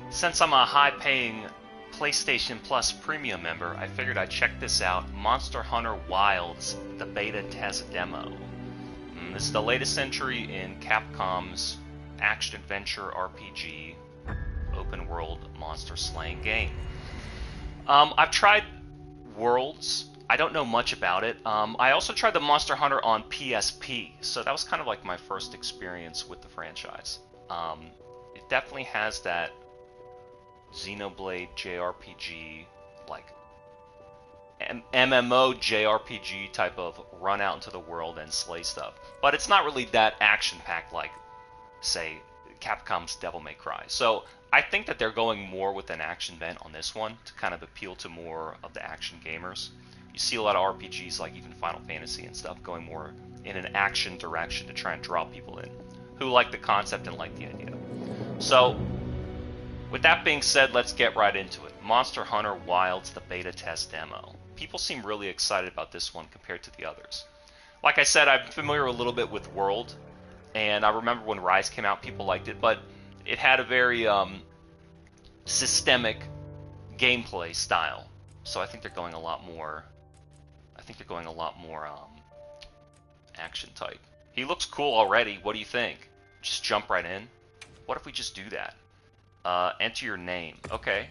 Since I'm a high-paying PlayStation Plus Premium member, I figured I'd check this out. Monster Hunter Wilds, the beta test demo. This is the latest entry in Capcom's action-adventure RPG open-world monster slaying game. I've tried Worlds. I don't know much about it. I also tried the Monster Hunter on PSP, so that was kind of like my first experience with the franchise. It definitely has that Xenoblade JRPG, like MMO JRPG type of run out into the world and slay stuff. But it's not really that action-packed like, say, Capcom's Devil May Cry. So I think that they're going more with an action bent on this one to kind of appeal to more of the action gamers. You see a lot of RPGs, like even Final Fantasy and stuff, going more in an action direction to try and draw people in who like the concept and like the idea. So with that being said, let's get right into it. Monster Hunter Wilds, the beta test demo. People seem really excited about this one compared to the others. Like I said, I'm familiar a little bit with World, and I remember when Rise came out, people liked it, but it had a very systemic gameplay style. So I think they're going a lot more. Action type. He looks cool already. What do you think? Just jump right in. What if we just do that? Enter your name. Okay.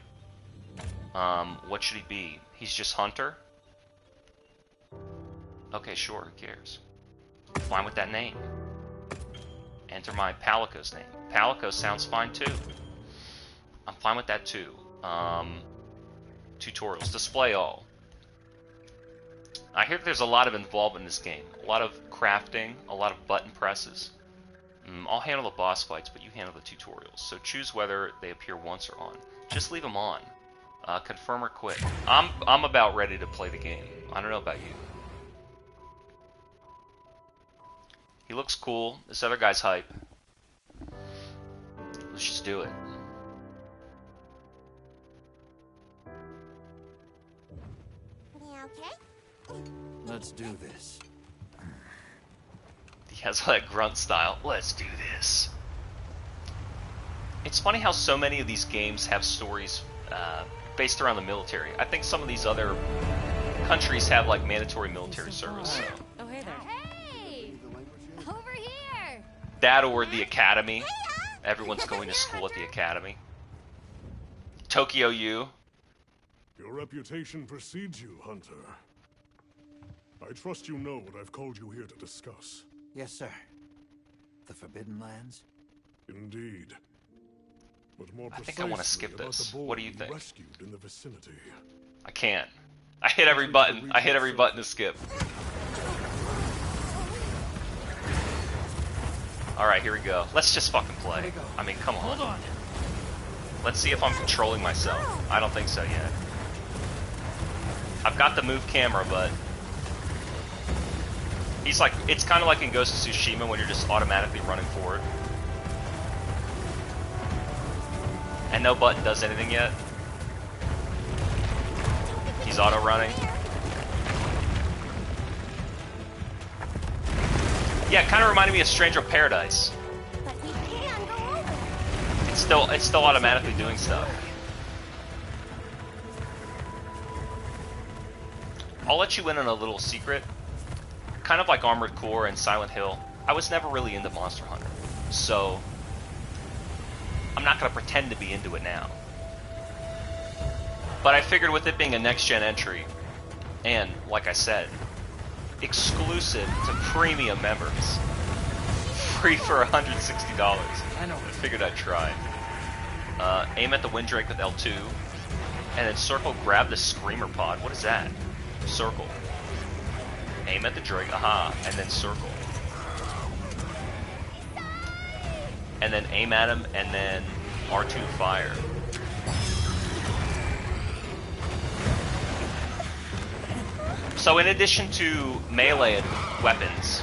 What should he be? He's just Hunter? Okay, sure, who cares? Fine with that name. Enter my Palico's name. Palico sounds fine too. I'm fine with that too. Tutorials. Display all. I hear that there's a lot of involvement in this game. A lot of crafting, a lot of button presses. I'll handle the boss fights, but you handle the tutorials. So choose whether they appear once or on. Just leave them on. Confirm or quit. I'm about ready to play the game. I don't know about you. He looks cool. This other guy's hype. Let's just do it. Okay. Let's do this. He has like grunt style. Let's do this. It's funny how so many of these games have stories based around the military. I think some of these other countries have like mandatory military service. So. Oh, hey there. Hey! Over here! That or the academy. Everyone's going to school at the academy. Tokyo U. Your reputation precedes you, Hunter. I trust you know what I've called you here to discuss. Yes, sir. The Forbidden Lands? Indeed. But more I think I want to skip about this. the boy What do you you think? rescued in the vicinity. I can't. I hit every button. I hit every button to skip. Alright, here we go. Let's just fucking play. I mean, come on. Hold on. Let's see if I'm controlling myself. I don't think so yet. I've got the move camera, but he's like, it's kind of like in Ghost of Tsushima when you're just automatically running forward. And no button does anything yet. He's auto-running. Yeah, it kind of reminded me of Stranger of Paradise. But we can go over. It's still automatically doing stuff. I'll let you in on a little secret. Kind of like Armored Core and Silent Hill, I was never really into Monster Hunter, so I'm not going to pretend to be into it now. But I figured with it being a next-gen entry, and, like I said, exclusive to premium members, free for $160, I figured I'd try. Aim at the Windrake with L2, and then circle grab the Screamer Pod. What is that? Circle. Aim at the Drake, aha, and then circle. And then aim at him, and then R2 fire. So in addition to melee weapons,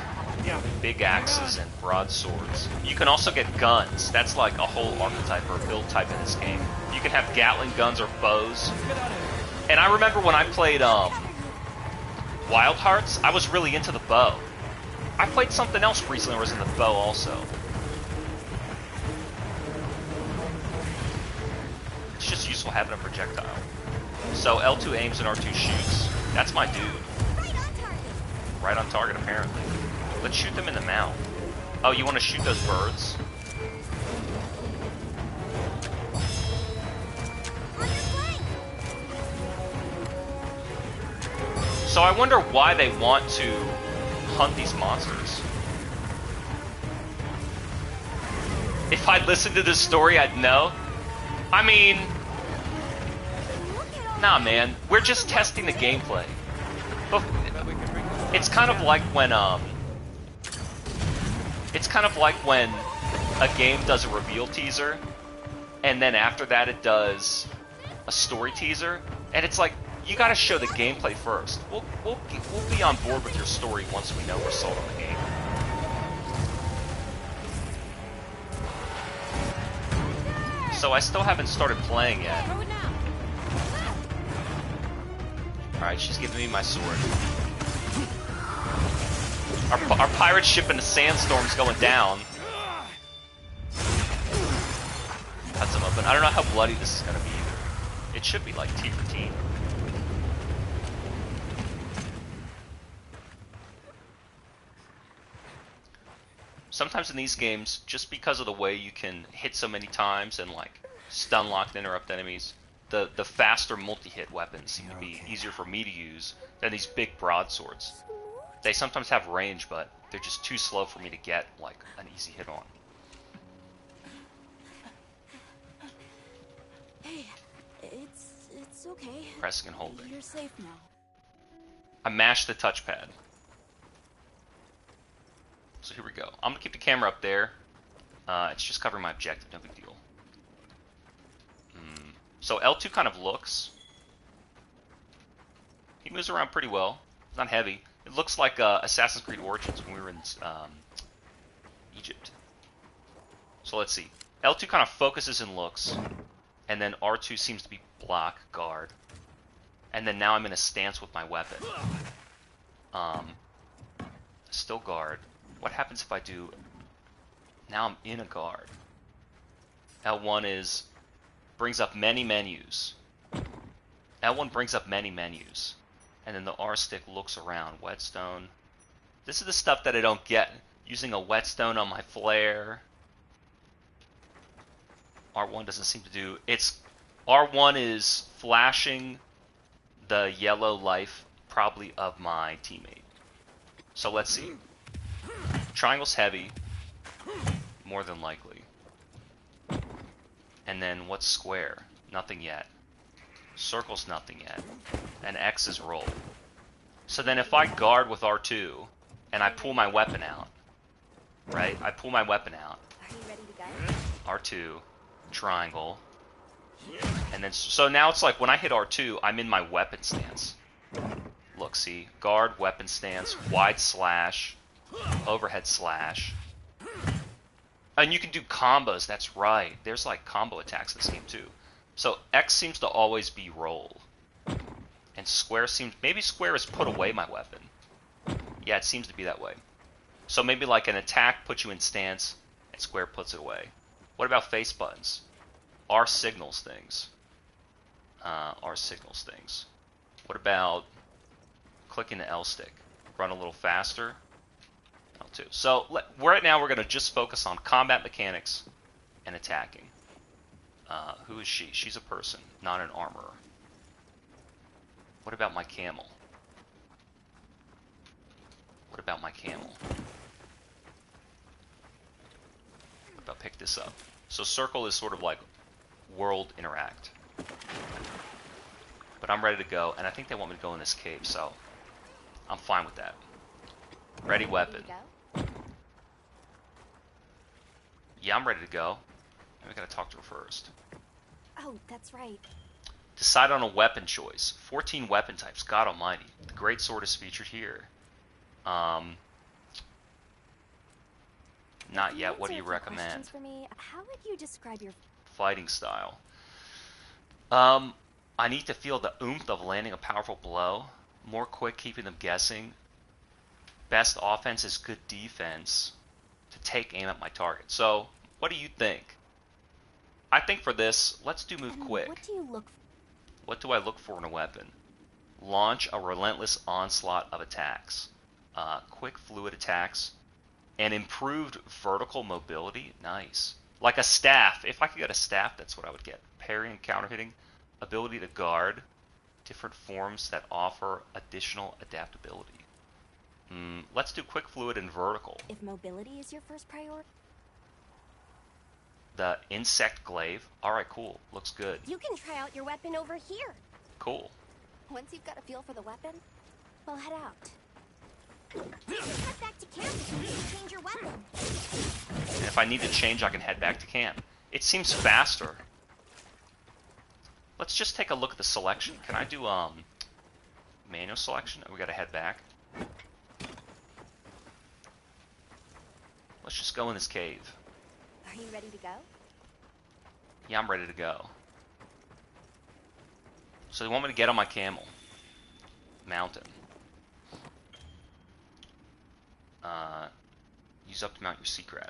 big axes and broadswords, you can also get guns. That's like a whole archetype or build type in this game. You can have Gatling guns or bows. And I remember when I played Wild Hearts, I was really into the bow. I played something else recently where it was in the bow also. It's just useful having a projectile. So L2 aims and R2 shoots. That's my dude. Right on target. Right on target, apparently. Let's shoot them in the mouth. Oh, you want to shoot those birds? On your flank. So I wonder why they want to hunt these monsters. If I'd listened to this story, I'd know. I mean, nah, man. We're just testing the gameplay. But it's kind of like when a game does a reveal teaser, and then after that it does a story teaser, and it's like you got to show the gameplay first. We'll be on board with your story once we know we're sold on the game. So I still haven't started playing yet. Throw it now. Alright, she's giving me my sword. Our pirate ship in the sandstorm's going down. Cuts him open. I don't know how bloody this is gonna be either. It should be like T for T. Sometimes in these games, just because of the way you can hit so many times and like stun lock and interrupt enemies, the faster multi-hit weapons seem to be easier for me to use than these big broadswords. They sometimes have range, but they're just too slow for me to get like an easy hit on. Hey, it's okay. Pressing and holding. You're safe now. I mashed the touchpad. So here we go. I'm gonna keep the camera up there. It's just covering my objective, no big deal. So L2 kind of looks. He moves around pretty well. It's not heavy. It looks like Assassin's Creed Origins when we were in Egypt. So let's see. L2 kind of focuses and looks, and then R2 seems to be block, guard, and then now I'm in a stance with my weapon. Still guard. What happens if I do... Now I'm in a guard. L1 is... brings up many menus. L1 brings up many menus. And then the R stick looks around. Whetstone. This is the stuff that I don't get. Using a whetstone on my flare. R1 doesn't seem to do... It's... R1 is flashing the yellow life, probably of my teammate. So let's see. Triangle's heavy, more than likely. And then what's square? Nothing yet. Circle's nothing yet. And X is roll. So then if I guard with R2, and I pull my weapon out, right? I pull my weapon out. Are you ready to go? R2, triangle. And then, so now it's like when I hit R2, I'm in my weapon stance. Look, see? Guard, weapon stance, wide slash, overhead slash. And you can do combos, that's right. There's like combo attacks in this game too. So X seems to always be roll. And square seems... Maybe square is put away my weapon. Yeah, it seems to be that way. So maybe like an attack puts you in stance, and square puts it away. What about face buttons? R signals things. R signals things. What about clicking the L stick? Run a little faster. L2. So right now we're going to just focus on combat mechanics and attacking. Who is she? She's a person, not an armorer. What about my camel? What about my camel? What about pick this up? So circle is sort of like world interact. But I'm ready to go, and I think they want me to go in this cave, so I'm fine with that. Ready weapon. Yeah, I'm ready to go. We gotta talk to her first. Oh, that's right. Decide on a weapon choice. 14 weapon types. God almighty. The great sword is featured here. Not yet. What do you recommend? For me. How would you describe your Fighting style. I need to feel the oomph of landing a powerful blow. More quick, keeping them guessing. Best offense is good defense to take aim at my target. So, what do you think? I think for this, let's do move quick. What do you look for? What do I look for in a weapon? Launch a relentless onslaught of attacks. Quick fluid attacks. And improved vertical mobility. Nice. Like a staff. If I could get a staff, that's what I would get. Parry and counter hitting. Ability to guard. Different forms that offer additional adaptability. Let's do quick fluid and vertical. If mobility is your first priority, The insect glaive. Alright, cool. Looks good. you can try out your weapon over here. Cool. Once you've got a feel for the weapon, we'll head out. Head back to camp if you need to change your weapon. And if I need to change, I can head back to camp. It seems faster. Let's just take a look at the selection. Can I do manual selection? We gotta head back. Let's just go in this cave. Are you ready to go? Yeah, I'm ready to go. So they want me to get on my camel. Mountain. Use up to mount your secret.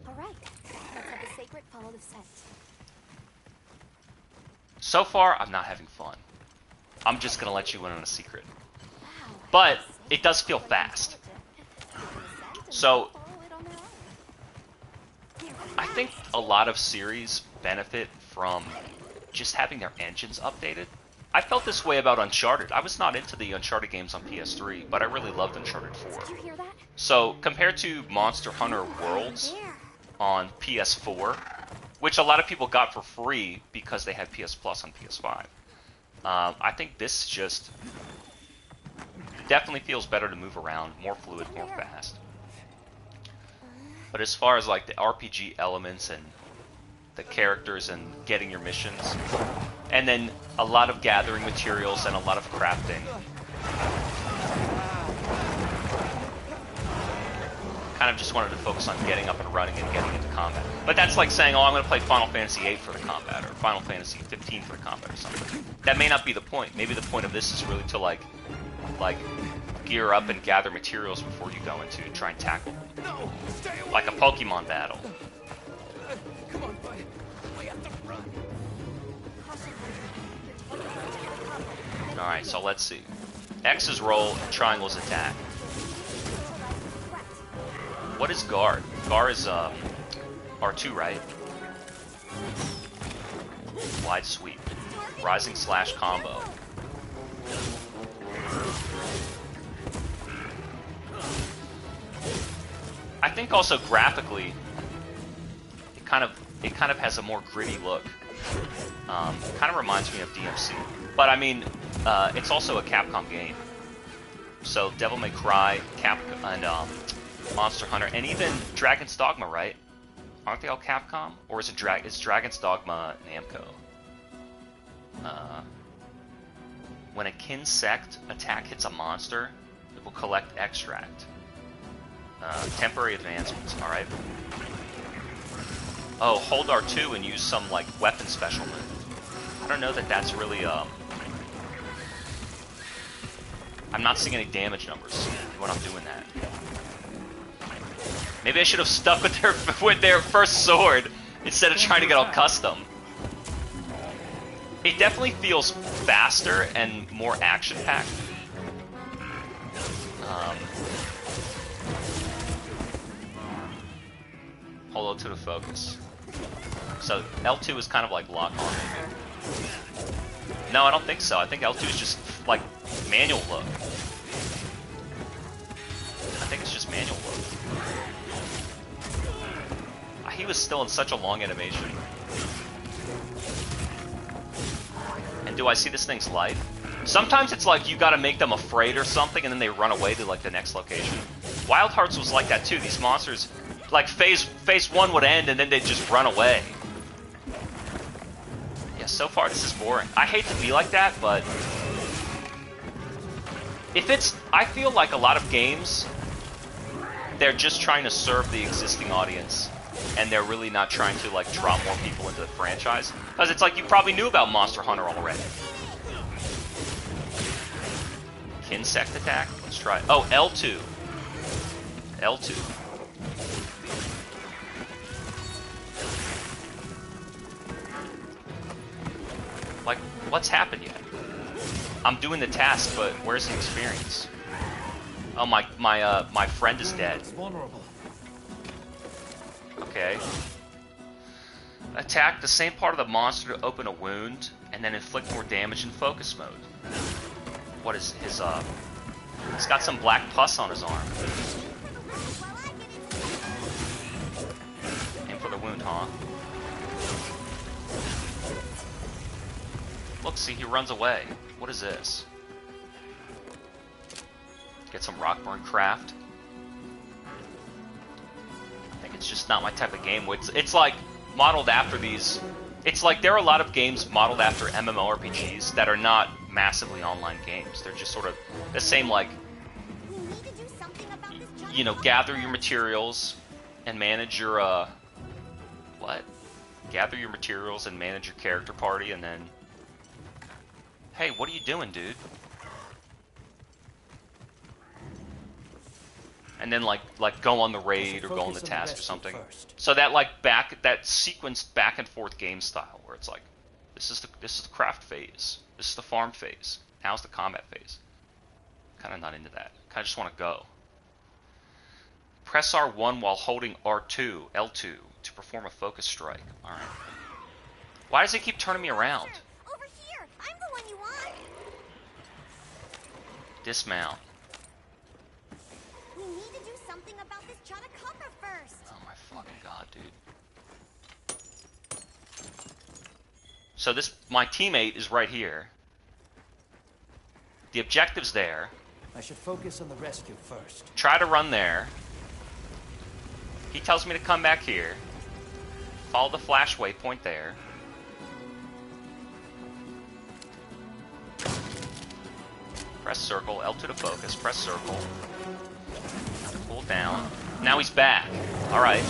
Alright, let's have a sacred follow the scent. So far, I'm not having fun. I'm just gonna let you in on a secret. Wow. But it does feel fast. So I think a lot of series benefit from just having their engines updated. I felt this way about Uncharted. I was not into the Uncharted games on PS3, but I really loved Uncharted 4. Did you hear that? So compared to Monster Hunter Worlds There. on PS4, which a lot of people got for free because they had PS Plus on PS5, I think this just definitely feels better to move around, more fluid, more fast. But as far as like the RPG elements and the characters and getting your missions, and then a lot of gathering materials and a lot of crafting. Kind of just wanted to focus on getting up and running and getting into combat. But that's like saying, oh, I'm going to play Final Fantasy VIII for the combat, or Final Fantasy 15 for the combat, or something. That may not be the point. Maybe the point of this is really to like gear up and gather materials before you go into try and tackle them. No, stay away. Like a Pokemon battle. Come on, bud. We have to run. Alright, so let's see. X is roll, and triangle is attack. What is guard? Guard is R2, right? Wide sweep. Rising slash combo. I think also graphically, it kind of has a more gritty look. Kind of reminds me of DMC, but I mean, it's also a Capcom game. So Devil May Cry, and Monster Hunter, and even Dragon's Dogma, right? Aren't they all Capcom, or is it is Dragon's Dogma Namco? When a Kinsect attack hits a monster, it will collect extract. Temporary advancements, alright. Oh, hold R2 and use some, like, weapon special move. I don't know that that's really, I'm not seeing any damage numbers when I'm doing that. Maybe I should have stuck with their first sword instead of trying to get all custom. It definitely feels faster and more action-packed. Hold O2 to focus. So L2 is kind of like lock on, maybe. No, I don't think so. I think L2 is just like manual look. I think it's just manual look. He was still in such a long animation. And do I see this thing's life? Sometimes it's like you gotta make them afraid or something and then they run away to like the next location. Wild Hearts was like that too. These monsters, like phase 1 would end and then they'd just run away. Yeah, so far this is boring. I hate to be like that, but if it's, I feel like a lot of games, they're just trying to serve the existing audience. And they're really not trying to like draw more people into the franchise. Because it's like you probably knew about Monster Hunter already. Kinsect attack? Let's Let's try it. Oh, L2. L2. Like, what's happened yet? I'm doing the task, but where's the experience? Oh, my friend is dead. It's vulnerable. Okay. Attack the same part of the monster to open a wound, and then inflict more damage in focus mode. What is his, he's got some black pus on his arm. Aim for the wound, huh? Look, see, he runs away. What is this? Get some Rockburn craft. I think it's just not my type of game. It's like modeled after these. It's like there are a lot of games modeled after MMORPGs that are not massively online games. They're just sort of the same, like, you know, gather your materials and manage your, what? Gather your materials and manage your character party, and then... Hey, what are you doing, dude? And then like go on the raid or go on the task or something. So that that sequenced back and forth game style where it's like, this is the craft phase, this is the farm phase, now's the combat phase. Kind of not into that. Kind of just want to go. Press R1 while holding R2, L2 to perform a focus strike. All right. Why does it keep turning me around? Over here! I'm the one you want! Dismount. We need to do something about this Chotacabra first! Oh my fucking god, dude. So my teammate is right here. The objective's there. I should focus on the rescue first. Try to run there. He tells me to come back here. Follow the flash waypoint there. Press circle, L2 to focus, press circle. Pull down. Now he's back. Alright.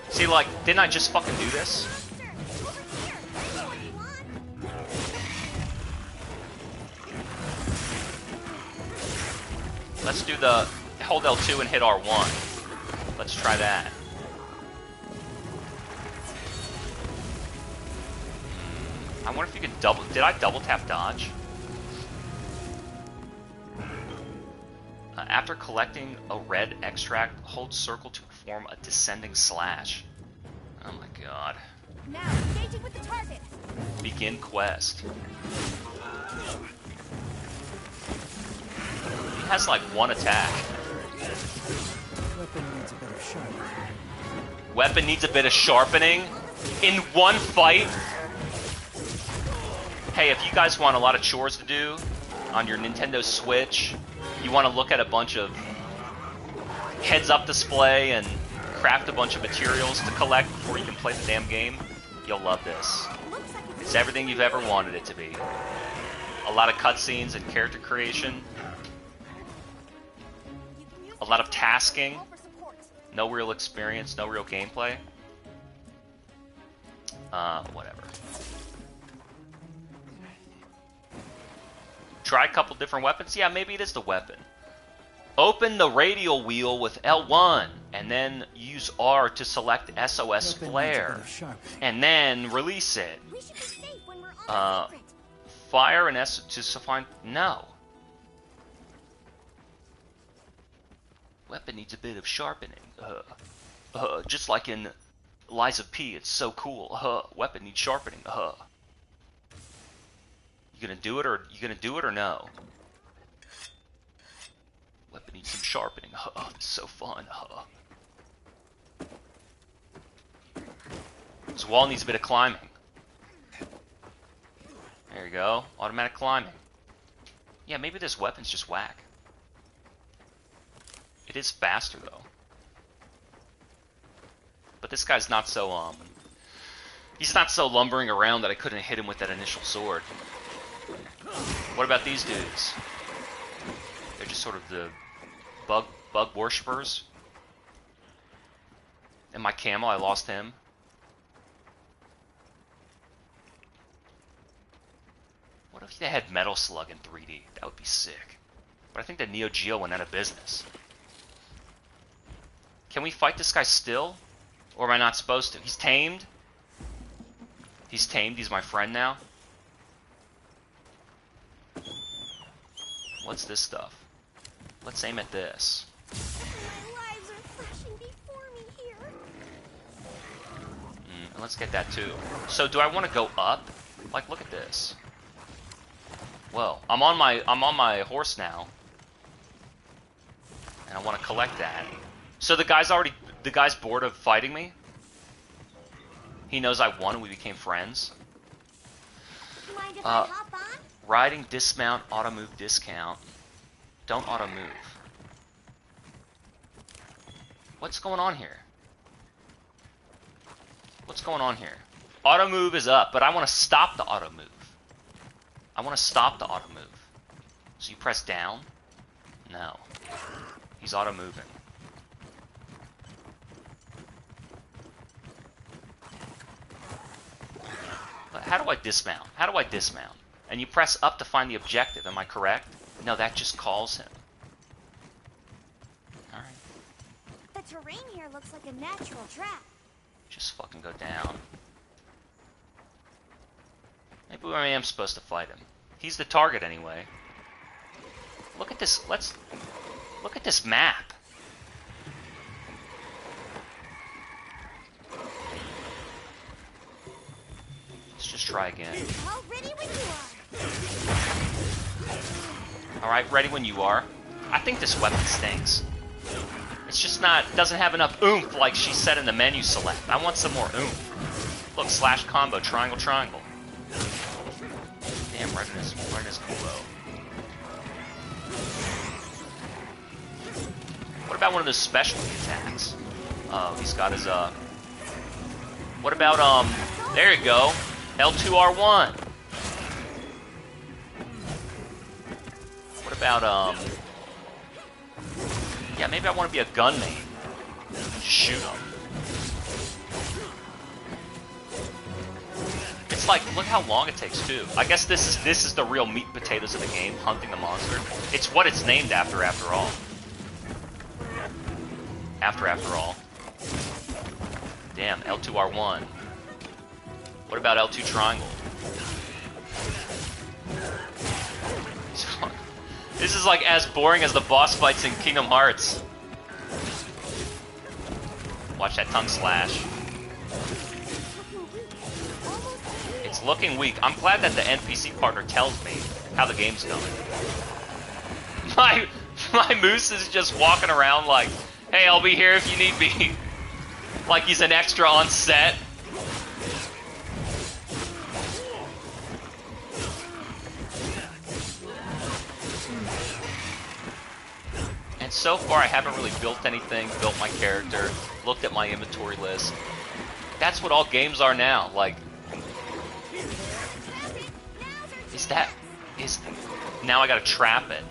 See, like, didn't I just fucking do this? Let's do the hold L2 and hit R1. Let's try that. I wonder if you can double... Did I double tap dodge? After collecting a red extract, hold circle to perform a descending slash. Oh my god. Now, engaging with the target. Begin quest. He has like one attack. Weapon needs a bit of sharpening. Weapon needs a bit of sharpening? In one fight? Hey, if you guys want a lot of chores to do on your Nintendo Switch, you want to look at a bunch of heads-up display and craft a bunch of materials to collect before you can play the damn game, you'll love this. It's everything you've ever wanted it to be. A lot of cutscenes and character creation. A lot of tasking. No real experience, no real gameplay. Whatever. Try a couple different weapons? Yeah, maybe it is the weapon. Open the radial wheel with L1, and then use R to select SOS Flare, and then release it. Fire and S to find... No. Weapon needs a bit of sharpening. Just like in Lies of P, it's so cool. Weapon needs sharpening. You gonna do it or no? Weapon needs some sharpening. It's so fun. This wall needs a bit of climbing. There you go. Automatic climbing. Yeah, maybe this weapon's just whack. It is faster though. But this guy's not so he's not so lumbering around that I couldn't hit him with that initial sword. What about these dudes? They're just sort of the bug worshippers. And my camel, I lost him. What if they had Metal Slug in 3D? That would be sick. But I think that Neo Geo went out of business. Can we fight this guy still? Or am I not supposed to? He's tamed. He's tamed. He's my friend now. What's this stuff? Let's aim at this. My lives are flashing before me here. And let's get that too. So do I want to go up? Like, look at this. Whoa, I'm on my horse now. And I want to collect that. So the guy's bored of fighting me? He knows I won and we became friends. Mind if I hop on? Riding, dismount, auto move, discount. Don't auto move. What's going on here? What's going on here? Auto move is up, but I want to stop the auto move. I want to stop the auto move. So you press down? No. He's auto moving. But how do I dismount? How do I dismount? And you press up to find the objective, am I correct? No, that just calls him. Alright. The terrain here looks like a natural trap. Just fucking go down. Maybe I am supposed to fight him. He's the target anyway. Look at this, look at this map. Let's just try again. All ready when you are. Alright, ready when you are. I think this weapon stinks. It's just not, doesn't have enough oomph like she said in the menu select. I want some more oomph. Look, slash combo, triangle, triangle. Damn, right in his combo. What about one of those specialty attacks? Oh, he's got his, What about, there you go. L2R1. What about, yeah, maybe I want to be a gunman. Just shoot him. It's like, look how long it takes too. I guess this is the real meat and potatoes of the game, hunting the monster. It's what it's named after all. After all. Damn, L2R1. What about L2 triangle? This is like as boring as the boss fights in Kingdom Hearts. Watch that tongue slash. It's looking weak. I'm glad that the NPC partner tells me how the game's going. My moose is just walking around like, hey, I'll be here if you need me. Like he's an extra on set. And so far, I haven't really built anything, built my character, looked at my inventory list. That's what all games are now. Like, now I gotta trap it.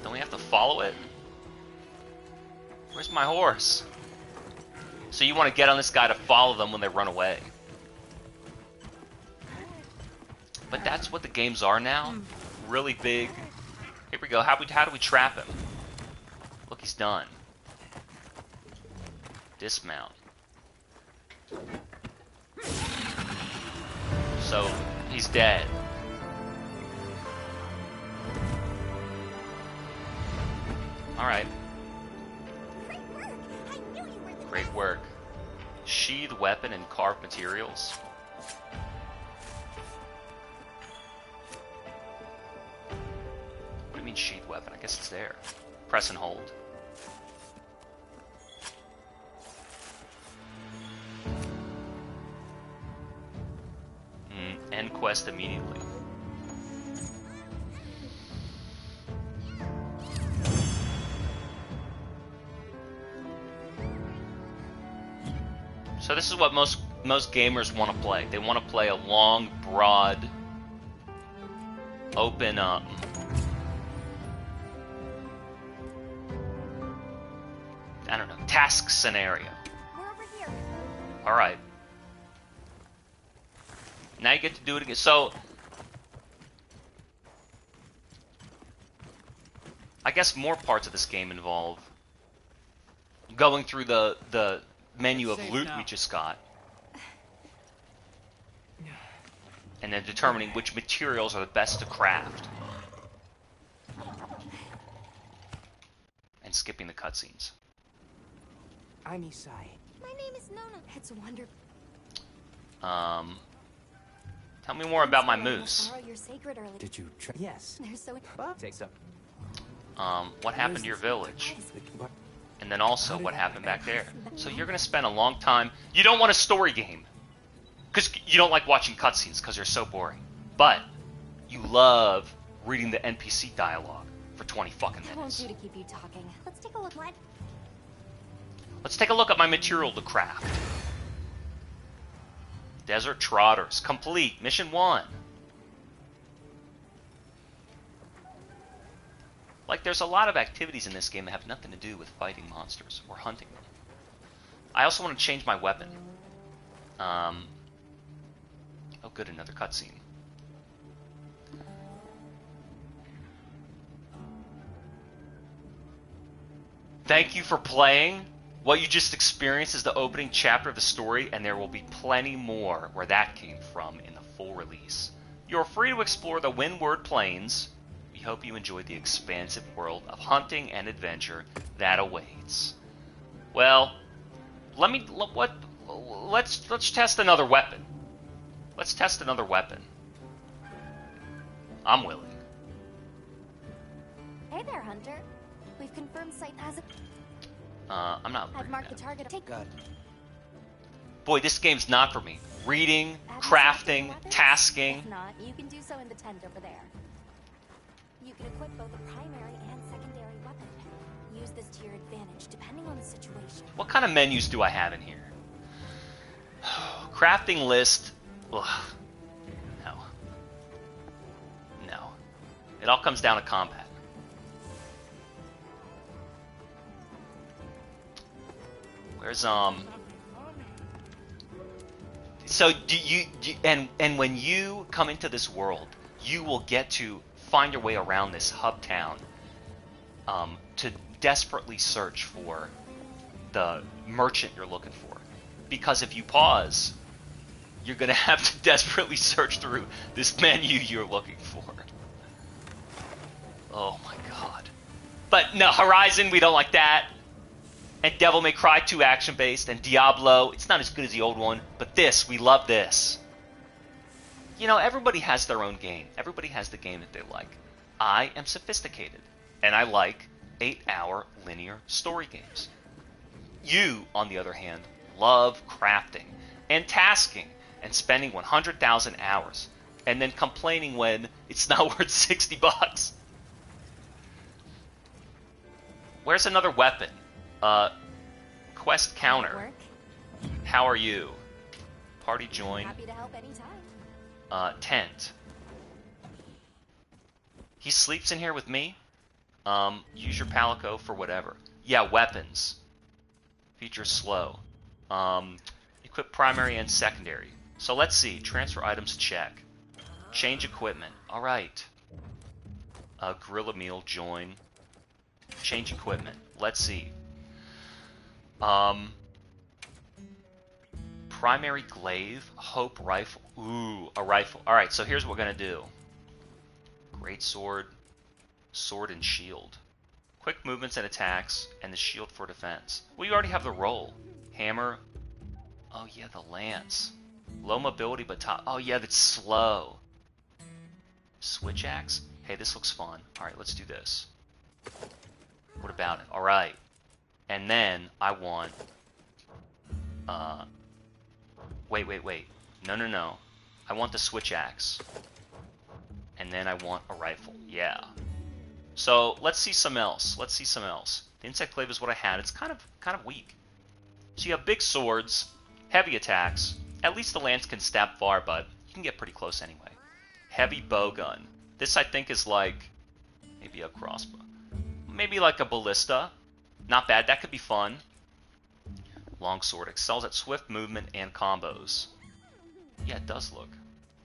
Don't we have to follow it? Where's my horse? So you want to get on this guy to follow them when they run away. But that's what the games are now. Really big. Here we go. How do we trap him? Look, he's done. Dismount. So, he's dead. Alright. Great work. Sheathe weapon and carved materials. What do you mean sheath weapon? I guess it's there. Press and hold. End quest immediately. So this is what most gamers want to play. They want to play a long, broad, open I don't know, task scenario. We're over here. All right. Now you get to do it again. So I guess more parts of this game involve going through the menu of loot we just got, and then determining which materials are the best to craft, and skipping the cutscenes. I'm Isai. My name is Nona. It's wonderful. Tell me more about my moose. You're sacred early. Did you try? Yes. They're so. Take some. What happened to your village? What? And then also what happened back there. So you're going to spend a long time... You don't want a story game. Because you don't like watching cutscenes because they're so boring. But you love reading the NPC dialogue for 20 fucking I won't minutes. do to keep you talking. Let's take a look. What? Let's take a look at my material to craft. Desert Trotters. Complete. Mission 1. Like, there's a lot of activities in this game that have nothing to do with fighting monsters or hunting them. I also want to change my weapon. Oh, good, another cutscene. Thank you for playing. What you just experienced is the opening chapter of the story, and there will be plenty more where that came from in the full release. You're free to explore the Windward Plains. We hope you enjoyed the expansive world of hunting and adventure that awaits. Well, let's test another weapon. Let's test another weapon. I'm willing. Hey there, Hunter. We've confirmed site has a. I'm not. I've marked the target. Take. God. Boy, this game's not for me. Reading, Have you crafting, selected weapons? tasking. If not, you can do so in the tent over there. You can equip both a primary and secondary weapon. Use this to your advantage, depending on the situation. What kind of menus do I have in here? Crafting list. Ugh. No. No. It all comes down to combat. Where's So and when you come into this world, you will get to find your way around this hub town to desperately search for the merchant you're looking for. Because if you pause, you're going to have to desperately search through this menu you're looking for. Oh my god. But no, Horizon, we don't like that. And Devil May Cry 2 action-based, and Diablo, it's not as good as the old one, but this, we love this. You know, everybody has their own game. Everybody has the game that they like. I am sophisticated, and I like 8-hour linear story games. You, on the other hand, love crafting and tasking and spending 100,000 hours and then complaining when it's not worth 60 bucks. Where's another weapon? Quest counter. Work. How are you? Party join. Happy to help anytime. Tent. He sleeps in here with me. Use your palico for whatever. Yeah, weapons. Feature slow. Equip primary and secondary. So let's see. Transfer items, check. Change equipment. Alright. Gorilla meal, join. Change equipment. Let's see. Primary glaive, hope rifle. Ooh, a rifle. Alright, so here's what we're going to do. Great sword, sword and shield. Quick movements and attacks, and the shield for defense. Well, you already have the roll. Hammer. Oh yeah, the lance. Low mobility, but top. Oh yeah, that's slow. Switch axe. Hey, this looks fun. Alright, let's do this. What about it? Alright. And then I want... Wait. No. I want the switch axe. And then I want a rifle. Yeah. So, let's see some else. The insect glaive is what I had. It's kind of weak. So you have big swords, heavy attacks. At least the lance can stab far, but you can get pretty close anyway. Heavy bowgun. This, I think, is like... maybe a crossbow. Maybe like a ballista. Not bad. That could be fun. Longsword excels at swift movement and combos. Yeah, it does look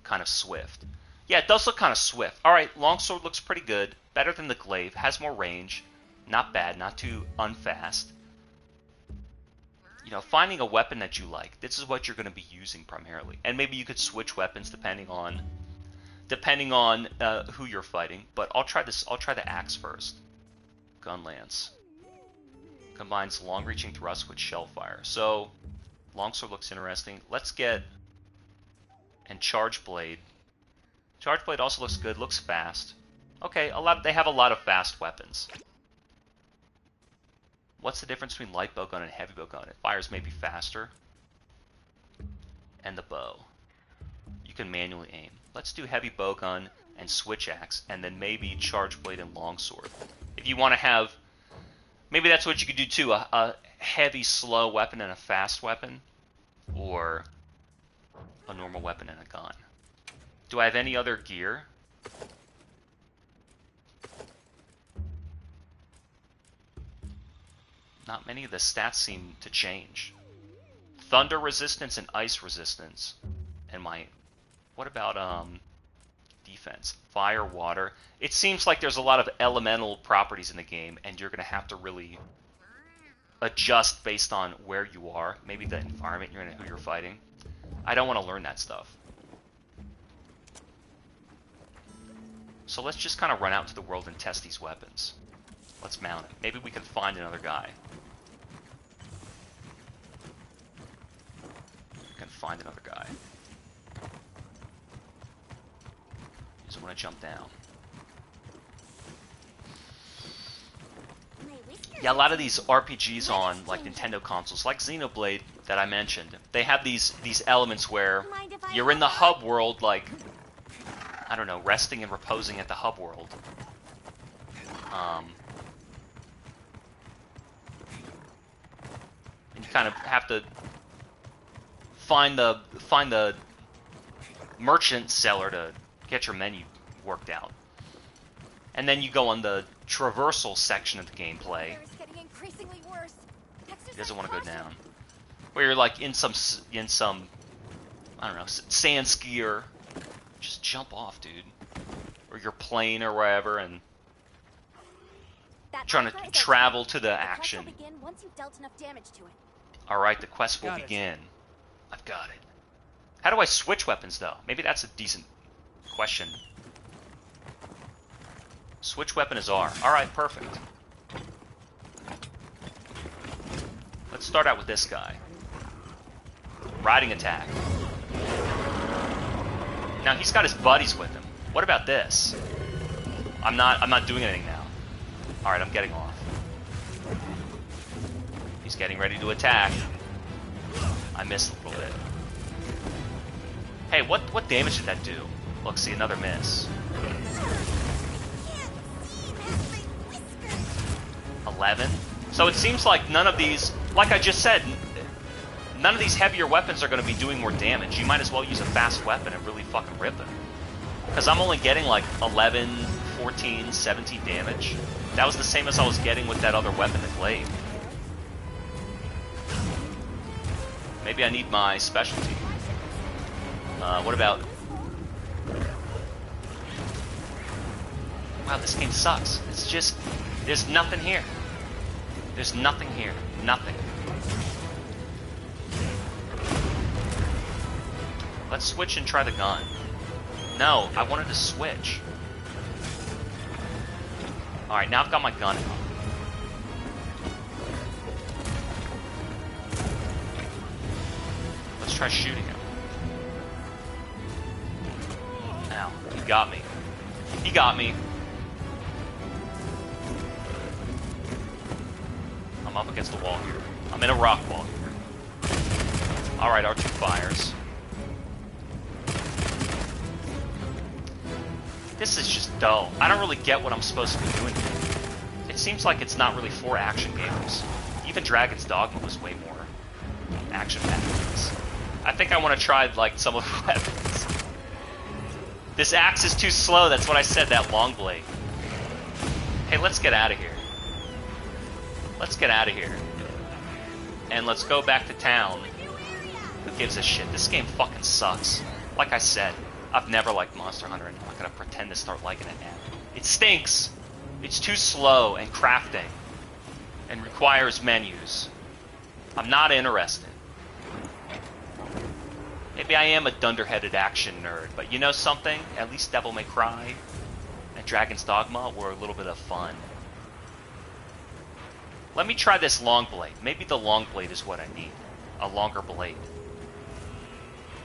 kind of swift. Yeah, it does look kind of swift. Alright, longsword looks pretty good. Better than the Glaive. Has more range. Not bad. Not too unfast. You know, finding a weapon that you like. This is what you're going to be using primarily. And maybe you could switch weapons depending on who you're fighting. But I'll try this. I'll try the axe first. Gun lance. Combines long-reaching thrust with shell fire. So, longsword looks interesting. Let's get... And charge blade. Charge blade also looks good. Looks fast. Okay, they have a lot of fast weapons. What's the difference between light bowgun and heavy bowgun? It fires maybe faster. And the bow. You can manually aim. Let's do heavy bowgun and switch axe, and then maybe charge blade and longsword. If you want to have... Maybe that's what you could do too, a heavy, slow weapon and a fast weapon. Or a normal weapon and a gun. Do I have any other gear? Not many of the stats seem to change. Thunder resistance and ice resistance. And what about defense? Fire, water. It seems like there's a lot of elemental properties in the game, and you're going to have to really adjust based on where you are. Maybe the environment you're in and who you're fighting. I don't want to learn that stuff. So let's just kind of run out into the world and test these weapons. Let's mount it. Maybe we can find another guy. We can find another guy. Just want to jump down. Yeah, a lot of these RPGs on like Nintendo consoles, like Xenoblade that I mentioned, they have these elements where you're in the hub world, like, I don't know, resting and reposing at the hub world. And you kind of have to find the merchant seller to get your menu worked out. And then you go on the traversal section of the gameplay. He doesn't want to go down. Where you're like in some I don't know, sand skier. Just jump off, dude. Or your plane or wherever, and trying to travel to the action. Alright, the quest will begin. I've got it. How do I switch weapons, though? Maybe that's a decent question. Switch weapon is R. Alright, perfect. Let's start out with this guy. Riding attack. Now he's got his buddies with him. What about this? I'm not doing anything now. Alright, I'm getting off. He's getting ready to attack. I missed a little bit. Hey, what damage did that do? Look, see, another miss. 11. So it seems like none of these, like I just said, none of these heavier weapons are going to be doing more damage. You might as well use a fast weapon and really fucking rip it. Because I'm only getting like 11, 14, 17 damage. That was the same as I was getting with that other weapon, the Glaive. Maybe I need my specialty. What about... Wow, this game sucks. It's just... There's nothing here. There's nothing here. Nothing. Let's switch and try the gun. No, I wanted to switch. Alright, now I've got my gun out. Let's try shooting him. Ow, he got me. He got me. I'm up against the wall here. I'm in a rock wall here. Alright, R2 fires. This is just dull. I don't really get what I'm supposed to be doing here. It seems like it's not really for action gamers. Even Dragon's Dogma was way more action-packed than this. I think I want to try, like, some of the weapons. This axe is too slow, that's what I said, that long blade. Hey, let's get out of here. Let's get out of here. And let's go back to town. Who gives a shit? This game fucking sucks. Like I said, I've never liked Monster Hunter, and I'm not gonna pretend to start liking it now. It stinks! It's too slow and crafting and requires menus. I'm not interested. Maybe I am a dunderheaded action nerd, but you know something? At least Devil May Cry and Dragon's Dogma were a little bit of fun. Let me try this long blade. Maybe the long blade is what I need. A longer blade.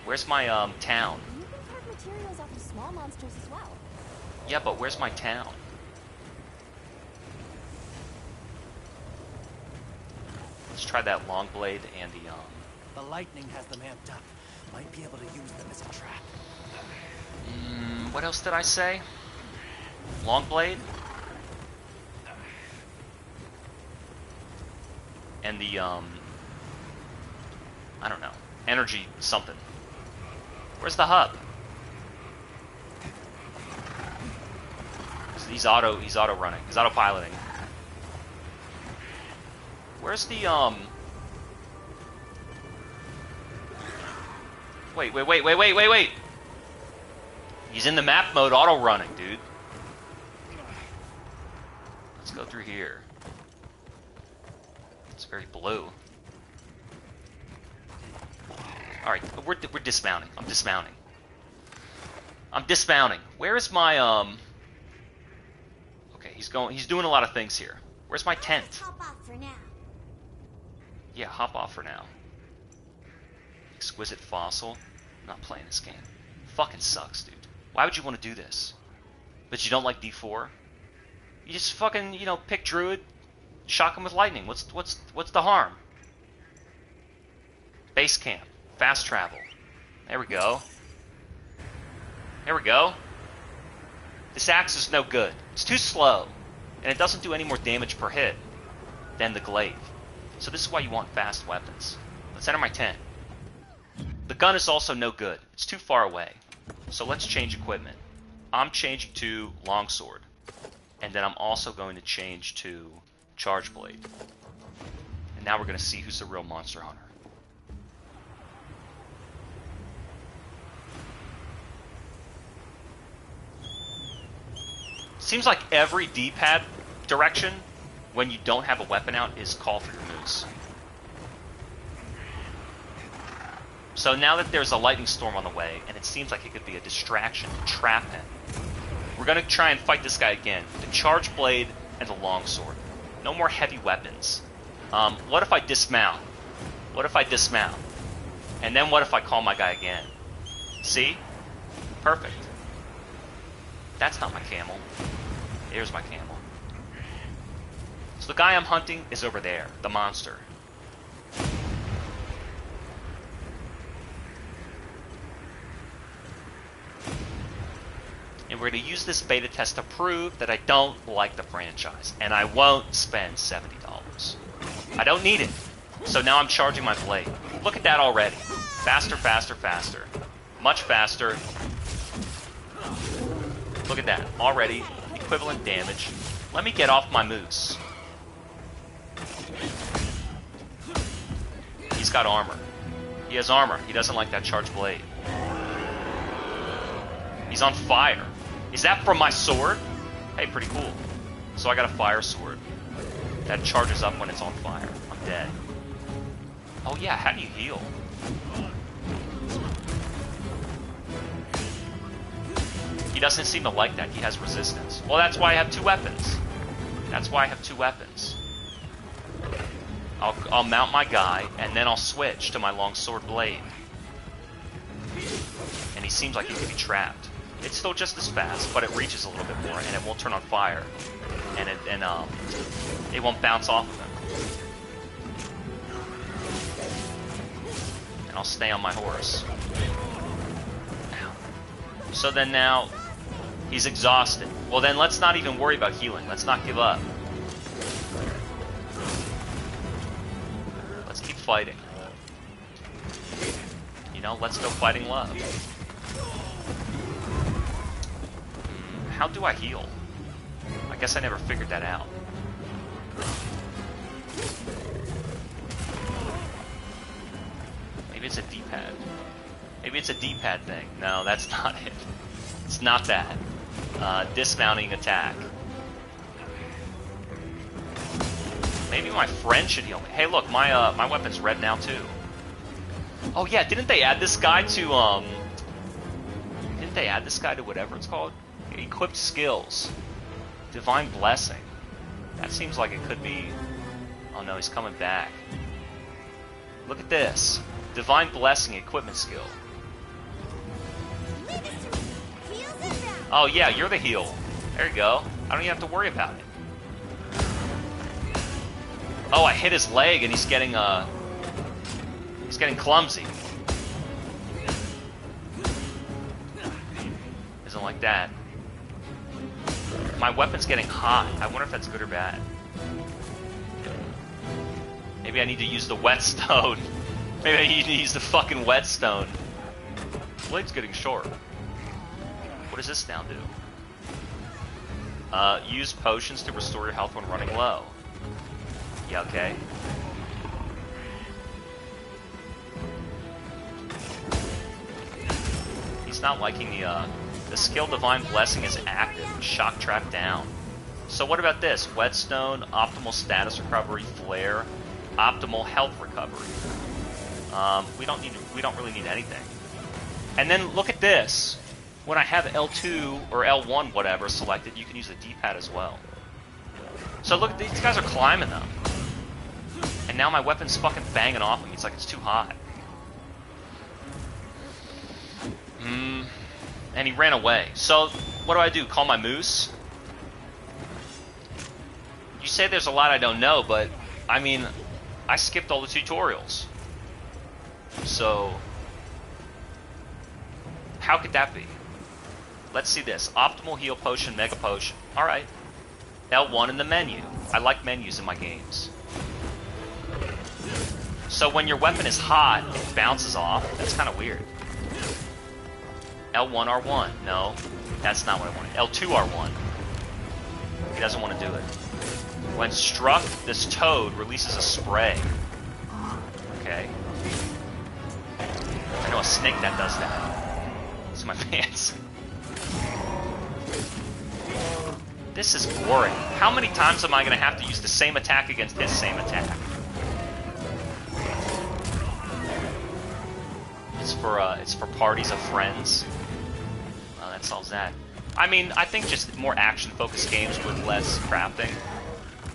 Where's my town? You can carve materials off of small monsters as well. Yeah, but where's my town? Let's try that long blade and the The lightning has them amped up. Might be able to use them as a trap. what else did I say? Long blade? And the I don't know. Energy something. Where's the hub? He's auto running. He's autopiloting. Where's the Wait. He's in the map mode auto running, dude. Let's go through here. It's very blue. Alright, we're dismounting. I'm dismounting. Where is my okay, he's doing a lot of things here. Where's my tent? Hop off for now. Yeah, hop off for now. Exquisite fossil. I'm not playing this game. Fucking sucks, dude. Why would you want to do this? But you don't like D4? You just fucking, pick Druid, shock him with lightning. What's the harm? Base camp. Fast travel. There we go. This axe is no good. It's too slow. And it doesn't do any more damage per hit than the glaive. So this is why you want fast weapons. Let's enter my tent. The gun is also no good. It's too far away. So let's change equipment. I'm changing to longsword. And then I'm also going to change to charge blade. And now we're going to see who's the real monster hunter. Seems like every D-pad direction, when you don't have a weapon out, is call for your moves. So now that there's a lightning storm on the way, and it seems like it could be a distraction to trap him, we're going to try and fight this guy again. The charge blade and the longsword. No more heavy weapons. What if I dismount? And then what if I call my guy again? See? Perfect. That's not my camel. Here's my camel. So the guy I'm hunting is over there, the monster. And we're going to use this beta test to prove that I don't like the franchise. And I won't spend $70. I don't need it. So now I'm charging my blade. Look at that already. Faster. Much faster. Look at that. Already equivalent damage. Let me get off my moose. He's got armor. He has armor. He doesn't like that charged blade. He's on fire. Is that from my sword? Hey, pretty cool. So I got a fire sword that charges up when it's on fire. I'm dead. Oh yeah, how do you heal? He doesn't seem to like that. He has resistance. Well, that's why I have two weapons. I'll mount my guy, and then I'll switch to my longsword blade. And he seems like he could be trapped. It's still just as fast, but it reaches a little bit more, and it won't turn on fire. And it won't bounce off of him. And I'll stay on my horse. So then now, he's exhausted. Well then, let's not even worry about healing. Let's not give up. Let's keep fighting. Let's go fighting love. How do I heal? I guess I never figured that out. Maybe it's a D-pad. Maybe it's a D-pad thing. No, that's not it. It's not that. Dismounting attack. Maybe my friend should heal me. Hey, look, my weapon's red now too. Oh yeah, didn't they add this guy to Didn't they add this guy to whatever it's called? Equipped skills. Divine Blessing. That seems like it could be... Oh no, he's coming back. Look at this. Divine Blessing equipment skill. Oh yeah, you're the heal. There you go. I don't even have to worry about it. Oh, I hit his leg and he's getting clumsy. Isn't like that. My weapon's getting hot. I wonder if that's good or bad. Maybe I need to use the whetstone. Maybe I need to use the fucking whetstone. Blade's getting short. What does this now do? Use potions to restore your health when running low. Yeah, okay. He's not liking the skill Divine Blessing is active. Shock trap down. So what about this? Whetstone, optimal status recovery, flare, optimal health recovery. We don't really need anything. And then look at this. When I have L2 or L1 whatever selected, you can use the D-pad as well. So look, these guys are climbing them. And now my weapon's fucking banging off me. It's like it's too hot. And he ran away. So what do? Call my moose? You say there's a lot I don't know, but I mean, I skipped all the tutorials. So how could that be? Let's see this. Optimal heal potion, mega potion. Alright. L1 in the menu. I like menus in my games. So when your weapon is hot, it bounces off. That's kind of weird. L1 R1. No, that's not what I wanted. L2 R1. He doesn't want to do it. When struck, this toad releases a spray. Okay. I know a snake that does that. It's in my pants. This is boring. How many times am I going to have to use the same attack against his same attack? It's for parties of friends. That solves that. I mean, I think just more action-focused games with less crafting.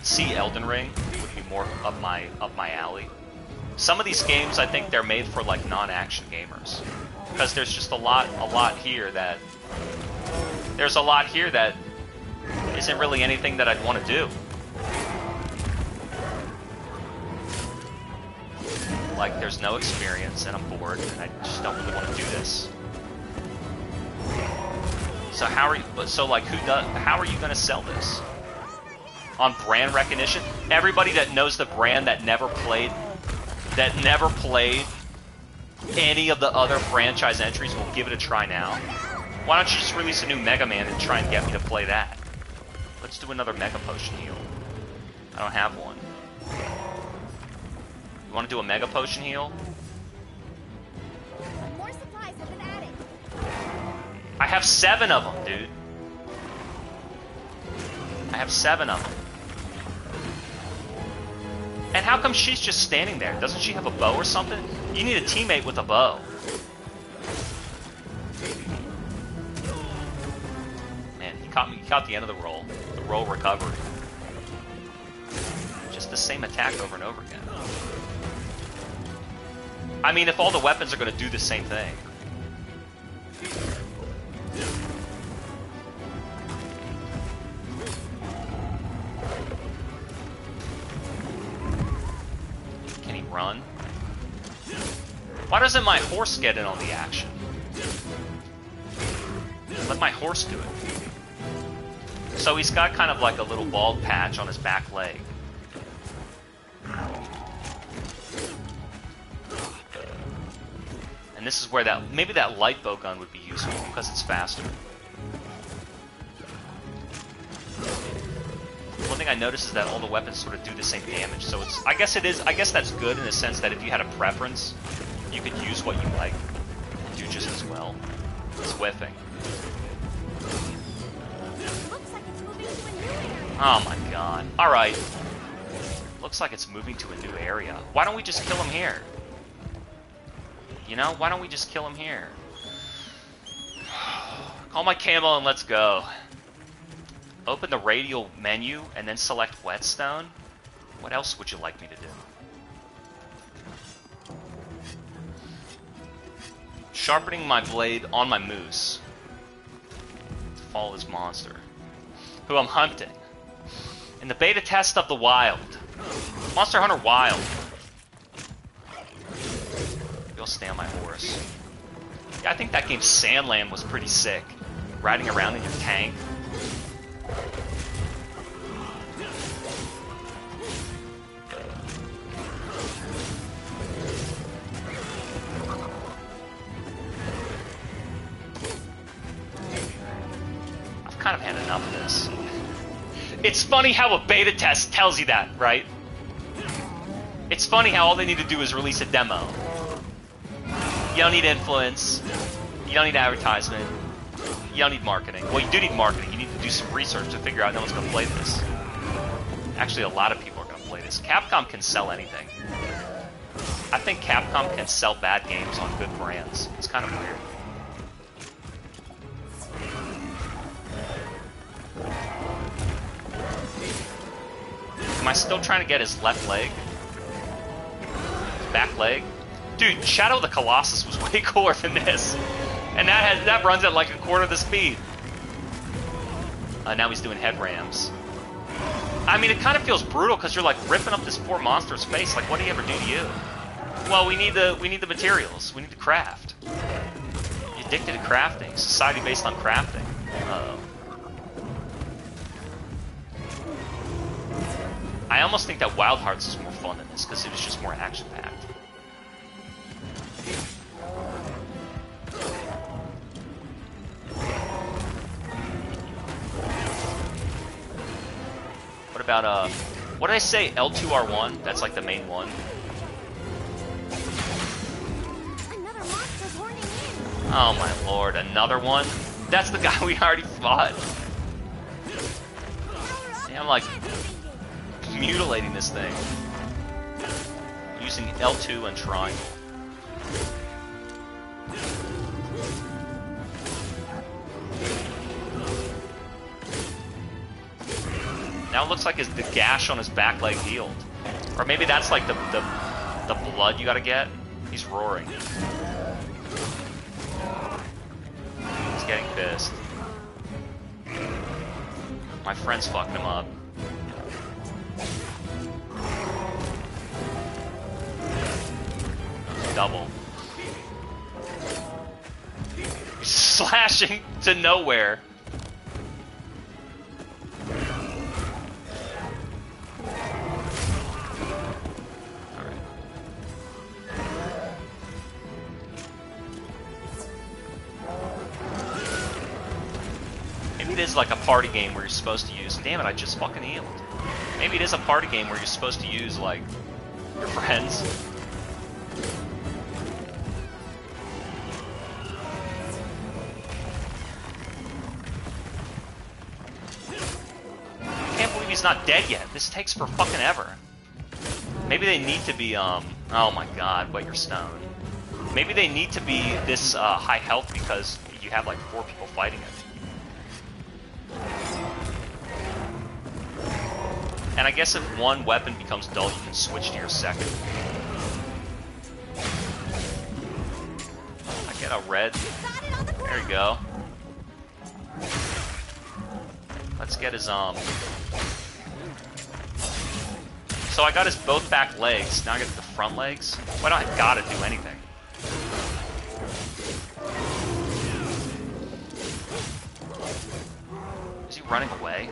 See Elden Ring would be more up my alley. Some of these games, I think they're made for like non-action gamers, because there's just a lot here that isn't really anything that I'd want to do. Like, there's no experience, and I'm bored, and I just don't really want to do this. So how are you? How are you going to sell this? On brand recognition? Everybody that knows the brand that never played any of the other franchise entries will give it a try now. Why don't you just release a new Mega Man and try and get me to play that? Let's do another Mega Potion heal. I don't have one. You want to do a Mega Potion heal? More supplies have been added. I have 7 of them, dude. I have 7 of them. And how come she's just standing there? Doesn't she have a bow or something? You need a teammate with a bow. Man, he caught the end of the roll. The roll recovery. Just the same attack over and over again. I mean, if all the weapons are going to do the same thing. Can he run? Why doesn't my horse get in on the action? Let my horse do it. So he's got kind of like a little bald patch on his back leg. And this is where maybe that light bow gun would be useful because it's faster. One thing I noticed is that all the weapons sort of do the same damage, so it's I guess that's good in the sense that if you had a preference, you could use what you like and do just as well. It's whiffing. Looks like it's moving to a new area. Oh my god. Alright. looks like it's moving to a new area. Why don't we just kill him here? You know, why don't we just kill him here? Call my camo and let's go. Open the radial menu and then select whetstone. What else would you like me to do? Sharpening my blade on my moose. Follow this monster, who I'm hunting. In the beta test of the wild. Monster Hunter Wild. Maybe I'll stay on my horse. Yeah, I think that game Sandland was pretty sick. Riding around in your tank. I've kind of had enough of this. It's funny how a beta test tells you that, right? It's funny how all they need to do is release a demo. You don't need influence. You don't need advertisement. You don't need marketing. Well, you do need marketing. You need to do some research to figure out no one's going to play this. Actually, a lot of people are going to play this. Capcom can sell anything. I think Capcom can sell bad games on good brands. It's kind of weird. Am I still trying to get his left leg? His back leg? Dude, Shadow of the Colossus was way cooler than this. And that runs at like a quarter of the speed. Now he's doing head rams. I mean, it kind of feels brutal because you're like ripping up this poor monster's face. Like, what did he ever do to you? Well, we need the materials. We need to craft. You're addicted to crafting. Society based on crafting. Uh-oh. I almost think that Wild Hearts is more fun than this because it is just more action-packed. What about, what did I say? L2R1? That's like the main one. Another monster's horning in. Oh my lord, another one? That's the guy we already fought. Yeah, I'm like mutilating this thing. Using L2 and triangle. Now it looks like the gash on his back leg healed. Or maybe that's like the blood you gotta get. He's roaring. He's getting pissed. My friend's fucking him up. Double. He's slashing to nowhere. Maybe it is like a party game where you're supposed to use... Damn it, I just fucking healed. Maybe it is a party game where you're supposed to use, like, your friends. I can't believe he's not dead yet. This takes for fucking ever. Maybe they need to be, oh my god, but you're stoned. Maybe they need to be this high health because you have like 4 people fighting it. And I guess if one weapon becomes dull, you can switch to your second. I get a red. There you go. Let's get his, So I got his both back legs. Now I get the front legs. Why don't I gotta do anything? Is he running away?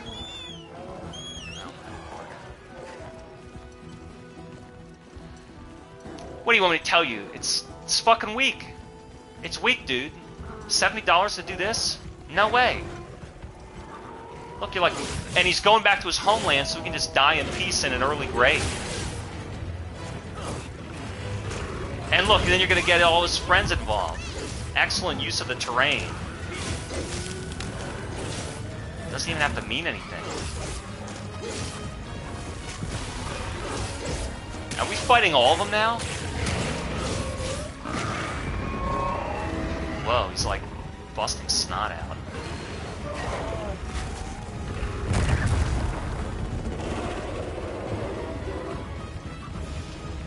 What do you want me to tell you? It's fucking weak. It's weak, dude. $70 to do this? No way. Look, you're like... And he's going back to his homeland so he can just die in peace in an early grave. And look, then you're going to get all his friends involved. Excellent use of the terrain. Doesn't even have to mean anything. Are we fighting all of them now? Whoa, he's like busting snot out.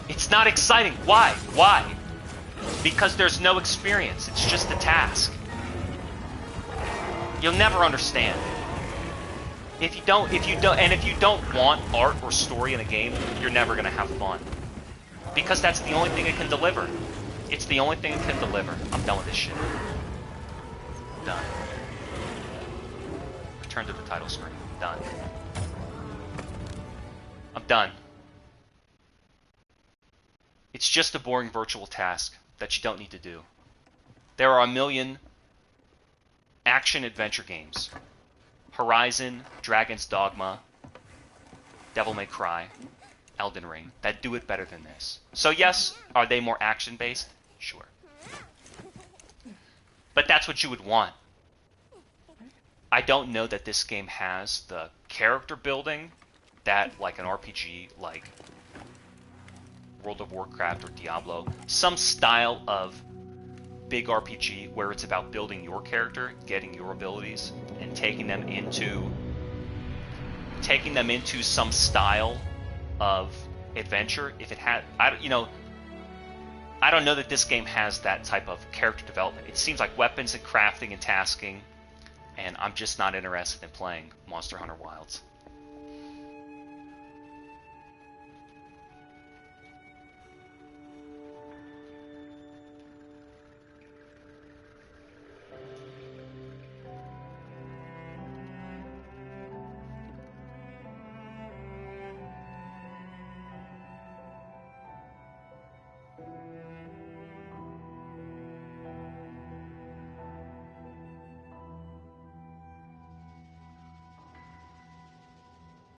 It's not exciting. Why? Why? Because there's no experience. It's just a task. You'll never understand. If you don't want art or story in a game, you're never gonna have fun. Because that's the only thing it can deliver. It's the only thing it can deliver. I'm done with this shit. Done. Return to the title screen. Done. I'm done. It's just a boring virtual task that you don't need to do. There are a million action-adventure games. Horizon, Dragon's Dogma, Devil May Cry, Elden Ring, that do it better than this. So yes, are they more action-based? Sure. But that's what you would want. I don't know that this game has the character building that, like an RPG, like World of Warcraft or Diablo, some style of big RPG where it's about building your character, getting your abilities, and taking them into some style of adventure. If it had, I don't know that this game has that type of character development. It seems like weapons and crafting and tasking, and I'm just not interested in playing Monster Hunter Wilds.